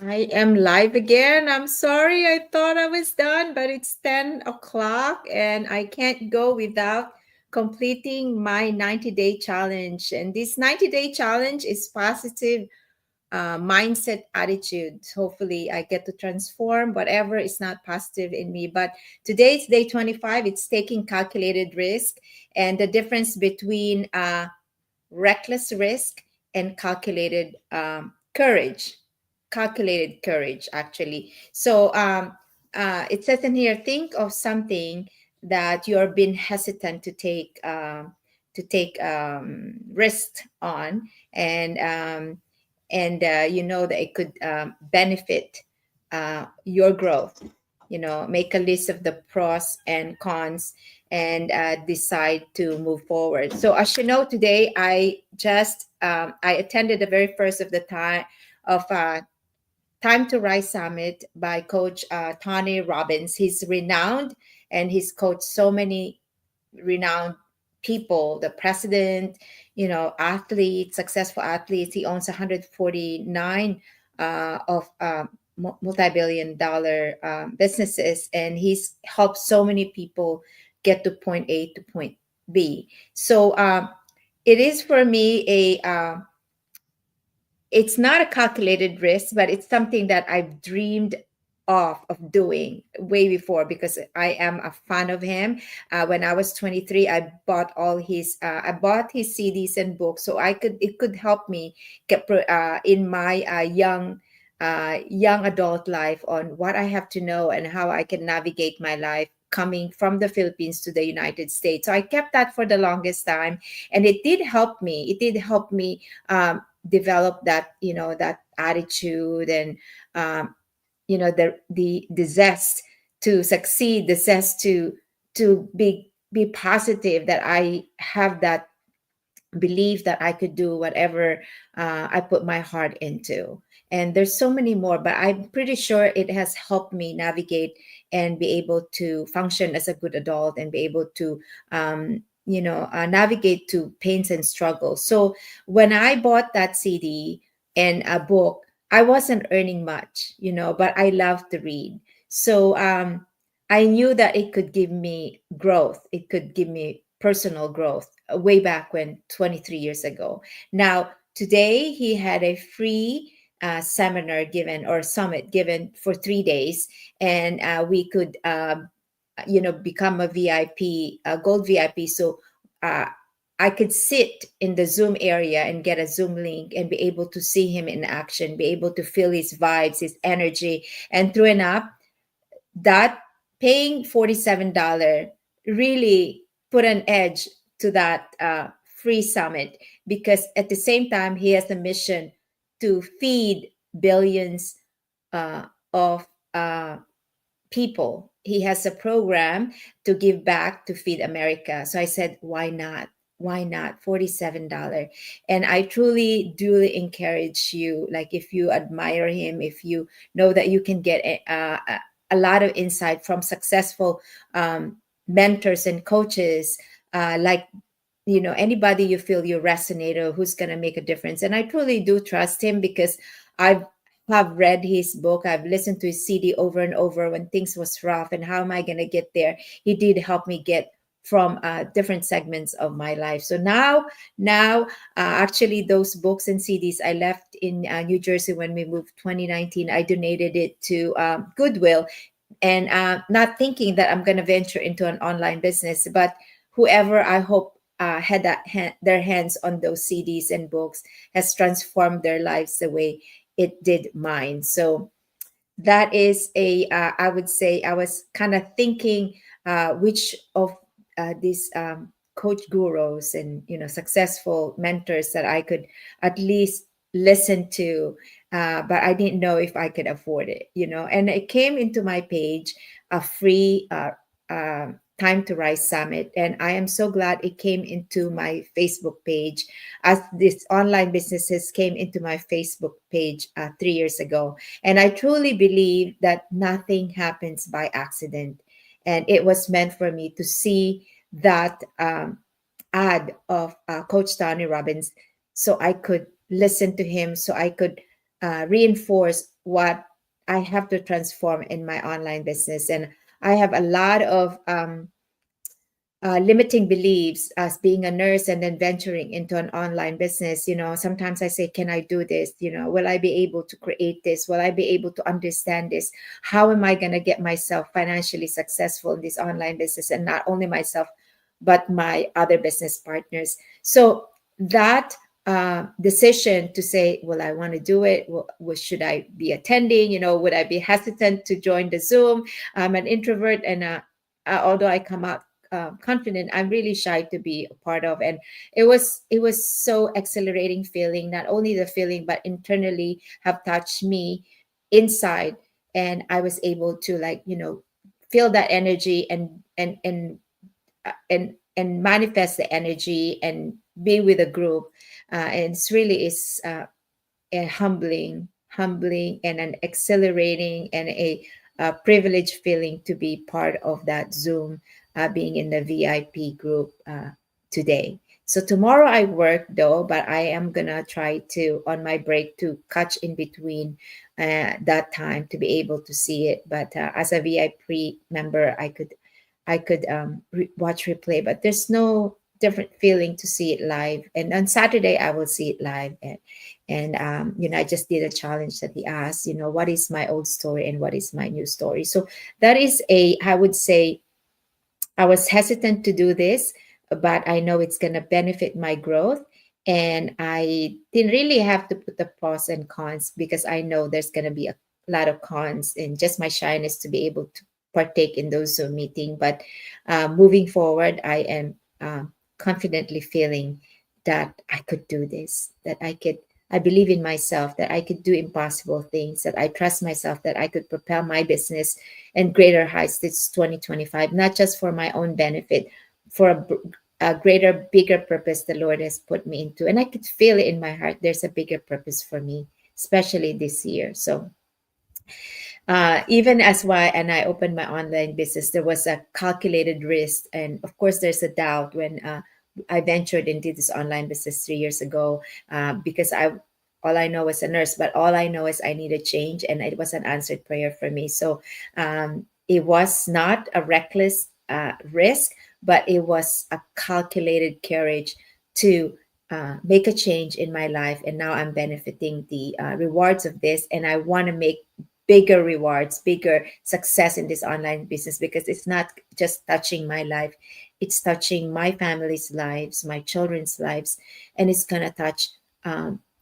I am live again. I'm sorry. I thought I was done, but it's 10 o'clock and I can't go without completing my 90-day challenge. And this 90-day challenge is positive mindset attitude. Hopefully, I get to transform whatever is not positive in me. But today's day 25, it's taking calculated risk and the difference between reckless risk and calculated courage actually. So it says in here, think of something that you're being hesitant to take risk on, and you know that it could benefit your growth. Make a list of the pros and cons and decide to move forward. So as you know, today I attended the very first of the Time to Rise Summit by Coach Tony Robbins. He's renowned and he's coached so many renowned people, the president, athletes, successful athletes. He owns 149 of multi-billion dollar businesses, and he's helped so many people get to point A to point B. So it is for me it's not a calculated risk, but it's something that I've dreamed of doing way before because I am a fan of him. When I was 23, I bought his CDs and books so it could help me get in my young adult life on what I have to know and how I can navigate my life coming from the Philippines to the United States. So I kept that for the longest time, and it did help me. It did help me develop that attitude and the zest to succeed, the zest to be positive, that I have that belief that I could do whatever I put my heart into. And there's so many more, but I'm pretty sure it has helped me navigate and be able to function as a good adult and be able to navigate to pains and struggles. So when I bought that CD and a book, I wasn't earning much, but I love to read. So I knew that it could give me growth. It could give me personal growth way back when, 23 years ago. Now, today he had a free seminar given or summit given for 3 days, and we could, become a VIP, a gold VIP. So uh, I could sit in the Zoom area and get a Zoom link and be able to see him in action, be able to feel his vibes, his energy, and through and up that paying $47 really put an edge to that free summit, because at the same time he has a mission to feed billions uh, of people. He has a program to give back to feed America. So I said, why not? Why not $47? And I truly do encourage you, like, if you admire him, if you know that you can get a lot of insight from successful mentors and coaches, like, anybody you feel you resonate or who's going to make a difference. And I truly do trust him because I have read his book. I've listened to his CD over and over when things was rough and how am I going to get there. He did help me get from different segments of my life. So now actually those books and CDs I left in New Jersey when we moved 2019, I donated it to Goodwill, and not thinking that I'm going to venture into an online business, but whoever I hope had their hands on those CDs and books has transformed their lives the way it did mine. So that is I would say I was kind of thinking which of these coach gurus and successful mentors that I could at least listen to, but I didn't know if I could afford it, and it came into my page, a free Time to Rise Summit, and I am so glad it came into my Facebook page, as this online businesses came into my Facebook page 3 years ago. And I truly believe that nothing happens by accident. And it was meant for me to see that ad of Coach Tony Robbins so I could listen to him, so I could reinforce what I have to transform in my online business. And I have a lot of limiting beliefs as being a nurse and then venturing into an online business. Sometimes I say, can I do this? Will I be able to create this? Will I be able to understand this? How am I going to get myself financially successful in this online business? And not only myself, but my other business partners. So that decision to say, well, I want to do it. Well, should I be attending? Would I be hesitant to join the Zoom? I'm an introvert, and although I come out confident, I'm really shy to be a part of. And it was so exhilarating feeling, not only the feeling but internally have touched me inside. And I was able to, like, feel that energy and manifest the energy and be with a group. And it's really is a humbling and an exhilarating and a privileged feeling to be part of that Zoom, being in the VIP group today. So tomorrow I work though, but I am gonna try to, on my break, to catch in between that time to be able to see it. But as a VIP member, I could watch replay, but there's no different feeling to see it live. And on Saturday I will see it live. And I just did a challenge that he asked, what is my old story and what is my new story. So that is I would say, I was hesitant to do this, but I know it's going to benefit my growth. And I didn't really have to put the pros and cons, because I know there's going to be a lot of cons and just my shyness to be able to partake in those Zoom meeting. But moving forward, I am confidently feeling that I could do this, that I believe in myself, that I could do impossible things, that I trust myself, that I could propel my business and greater heights this 2025, not just for my own benefit, for a greater, bigger purpose the Lord has put me into. And I could feel it in my heart. There's a bigger purpose for me, especially this year. So even as why and I opened my online business, there was a calculated risk, and of course there's a doubt when I ventured into this online business 3 years ago, because all I know is a nurse, but all I know is I need a change, and it was an answered prayer for me. So it was not a reckless risk, but it was a calculated courage to make a change in my life. And now I'm benefiting the rewards of this, and I want to make bigger rewards, bigger success in this online business, because it's not just touching my life, it's touching my family's lives, my children's lives, and it's gonna touch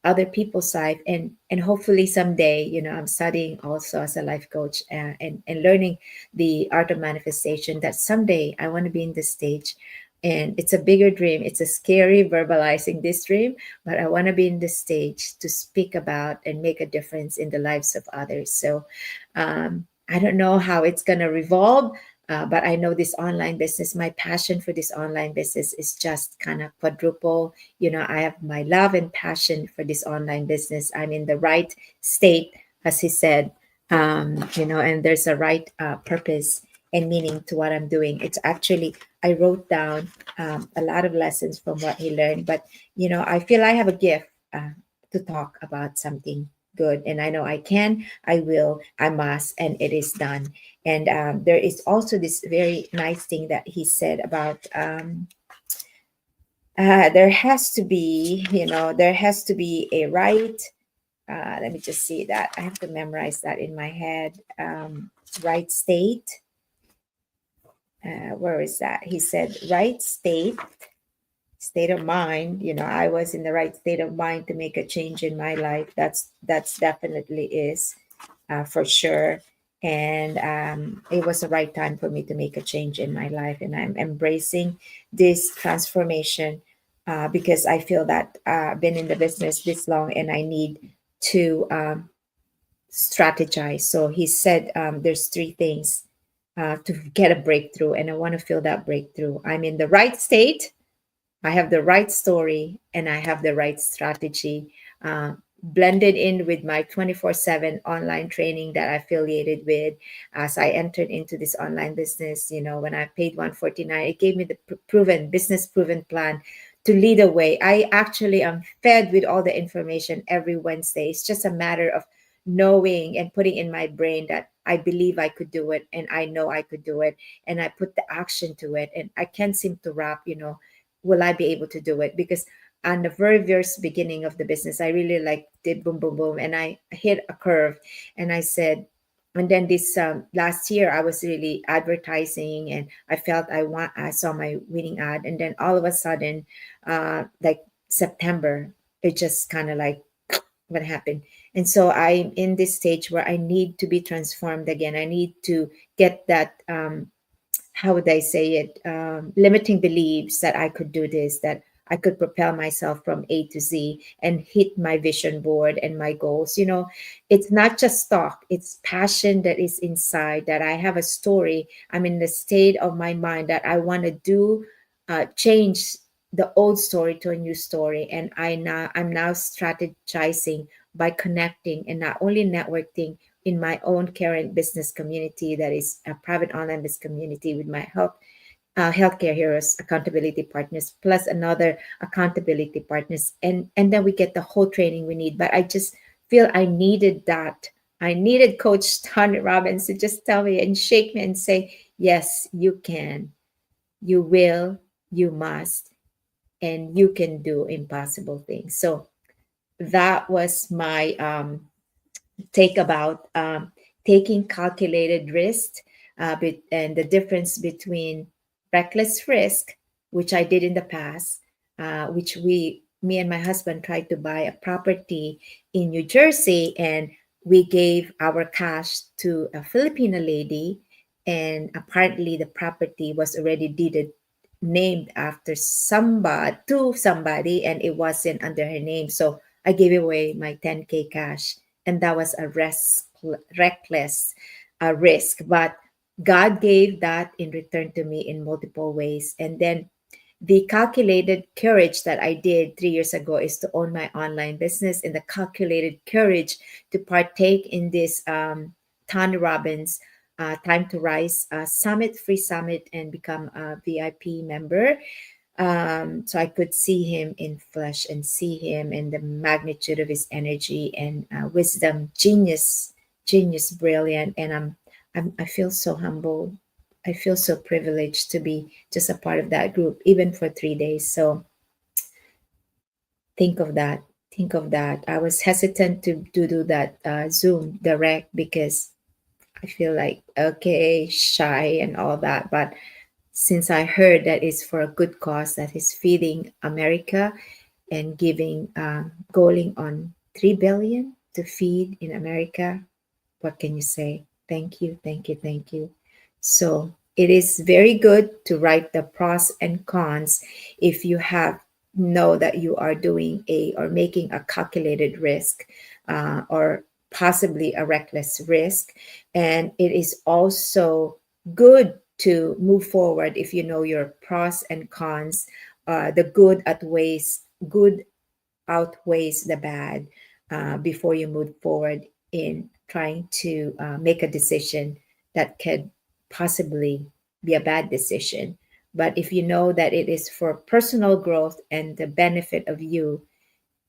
other people's life. And hopefully someday, I'm studying also as a life coach, and learning the art of manifestation, that someday I want to be in this stage. And it's a bigger dream. It's a scary verbalizing this dream, but I want to be in the stage to speak about and make a difference in the lives of others. So I don't know how it's going to revolve, but I know this online business, my passion for this online business is just kind of quadruple. I have my love and passion for this online business. I'm in the right state, as he said, and there's a right purpose and meaning to what I'm doing. It's actually, I wrote down a lot of lessons from what he learned, but I feel I have a gift to talk about something good, and I know I can, I will, I must, and it is done. And there is also this very nice thing that he said about there has to be, a right. Let me just see that. I have to memorize that in my head. Right state. Where is that? He said, right state of mind. I was in the right state of mind to make a change in my life. That's definitely is for sure. And it was the right time for me to make a change in my life, and I'm embracing this transformation because I feel that I've been in the business this long, and I need to strategize. So he said there's three things to get a breakthrough, and I want to feel that breakthrough. I'm in the right state, I have the right story, and I have the right strategy, blended in with my 24/7 online training that I affiliated with as I entered into this online business. When I paid 149, it gave me the proven business proven plan to lead the way. I actually am fed with all the information every Wednesday. It's just a matter of knowing and putting in my brain that I believe I could do it and I know I could do it, and I put the action to it, and I can't seem to wrap, will I be able to do it? Because on the very very beginning of the business, I really like did boom boom boom, and I hit a curve, and I said, and then this last year I was really advertising, and I felt I saw my winning ad, and then all of a sudden, like September, it just kind of like what happened. And so I'm in this stage where I need to be transformed again. I need to get that how would I say it, limiting beliefs that I could do this, that I could propel myself from A to Z and hit my vision board and my goals. It's not just talk, it's passion that is inside, that I have a story. I'm in the state of my mind that I want to do, change the old story to a new story. And I'm now strategizing by connecting and not only networking in my own current business community, that is a private online business community, with my healthcare heroes accountability partners plus another accountability partners, and then we get the whole training we need. But I just feel I needed that. I needed Coach Tony Robbins to just tell me and shake me and say, yes, you can, you will, you must, and you can do impossible things. So that was my take about taking calculated risk, and the difference between reckless risk, which I did in the past, which me and my husband tried to buy a property in New Jersey, and we gave our cash to a Filipino lady, and apparently the property was already deeded named after somebody, and it wasn't under her name. So I gave away my 10K cash, and that was a reckless risk. But God gave that in return to me in multiple ways. And then the calculated courage that I did 3 years ago is to own my online business, and the calculated courage to partake in this Tony Robbins Time to Rise summit, free summit, and become a VIP member, so I could see him in flesh and see him in the magnitude of his energy and wisdom, genius, brilliant. And I feel so humble. I feel so privileged to be just a part of that group, even for 3 days. So think of that. Think of that. I was hesitant to do that Zoom direct because I feel like, okay, shy and all that. But since I heard that it's for a good cause, that is feeding America and giving, going on 3 billion to feed in America, what can you say? Thank you, thank you, thank you. So it is very good to write the pros and cons if you have know that you are doing a or making a calculated risk, or possibly a reckless risk. And it is also good to move forward if you know your pros and cons. The good outweighs the bad, before you move forward in trying to make a decision that could possibly be a bad decision. But if you know that it is for personal growth and the benefit of you,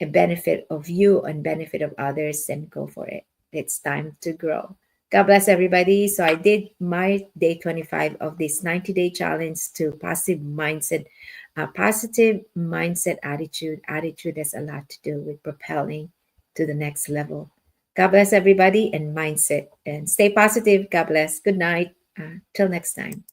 a benefit of you and benefit of others, then go for it. It's time to grow. God bless everybody. So I did my day 25 of this 90-day challenge to positive mindset. Positive mindset attitude. Attitude has a lot to do with propelling to the next level. God bless everybody and mindset, and stay positive. God bless. Good night. Till next time.